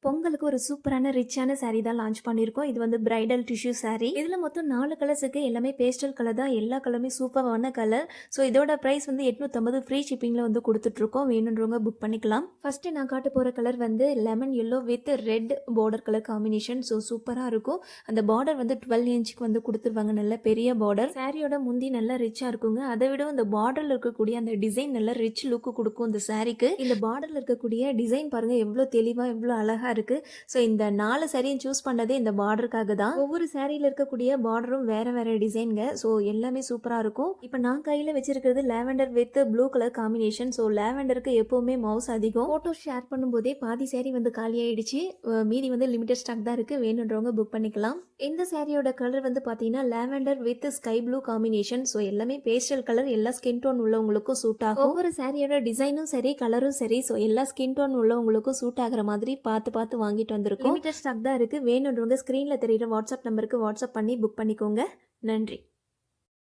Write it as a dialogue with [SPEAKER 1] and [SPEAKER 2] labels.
[SPEAKER 1] பொங்கலுக்கு ஒரு சூப்பரான ரிச்சான saree தான் லான்ச் பண்ணியிருக்கோம். இது வந்து பிரைடல் டிஷ்யூ saree. இதுல மொத்தம் 4 கலர்ஸ் இருக்கு. எல்லாமே பேஸ்டல் கலர் தான். எல்லா கலருமே சூப்பரான கலர். ஸோ இதோட பிரைஸ் வந்து 850 ஃப்ரீ ஷிப்பிங்ல வந்து கொடுத்துட்ருக்கோம். வேணுன்றவங்க புக் பண்ணிக்கலாம். ஃபர்ஸ்ட் நான் காட்ட போற கலர் வந்து lemon yellow with red border colour combination. So சூப்பராக இருக்கும். அந்த பார்டர் வந்து 12 இன்ச்சுக்கு வந்து கொடுத்துருவாங்க. நல்ல பெரிய பார்டர். சாரியோட முந்தி நல்லா ரிச்சா இருக்குங்க. அதை விட இந்த பார்டர்ல இருக்கக்கூடிய அந்த டிசைன் நல்ல ரிச் லுக் கொடுக்கும் இந்த சாரிக்கு. இந்த பார்டர்ல இருக்கக்கூடிய டிசைன் பாருங்க எவ்வளோ தெளிவா எவ்வளோ அழகா இருக்கு. ஸோ இந்த 4 சாரியும் சூஸ் பண்ணதே இந்த பார்டருக்காக தான். ஒவ்வொரு சாரியில இருக்கக்கூடிய பார்டரும் வேற வேற டிசைன்ங்க. ஸோ எல்லாமே சூப்பரா இருக்கும். இப்போ நான் கையில வச்சிருக்கிறது lavender with blue colour combination. So லாவெண்டருக்கு எப்பவுமே மவுஸ் அதிகம். போட்டோ ஷேர் பண்ணும்போதே பாதி சாரி வந்து காலி ஆயிடுச்சு. மீதி வந்து லிமிடெட் ஸ்டாக் தான் இருக்கு. வேணுன்றவங்க புக் பண்ணிக்கலாம். இந்த சாரியோட கலர் வந்து பாத்தீங்கன்னா lavender with sky blue combination. So எல்லாமே பேஸ்டல் கலர். எல்லா ஸ்கின் டோன் உள்ளவங்களுக்கும் சூட் ஆகும். ஒவ்வொரு சாரியோட டிசைனும் சரி கலரும் சரி. ஸோ எல்லா ஸ்கின் டோன் உள்ளவங்களுக்கும் சூட் ஆகிற மாதிரி பார்த்து வாங்கிட்டு வந்திருக்கோம். லிமிடெட் ஸ்டாக் தான் இருக்கு. வேணுன்றவங்க ஸ்கிரீன்ல தெரியுற வாட்ஸ்அப் நம்பருக்கு வாட்ஸ்அப் பண்ணி புக் பண்ணிக்கோங்க. நன்றி.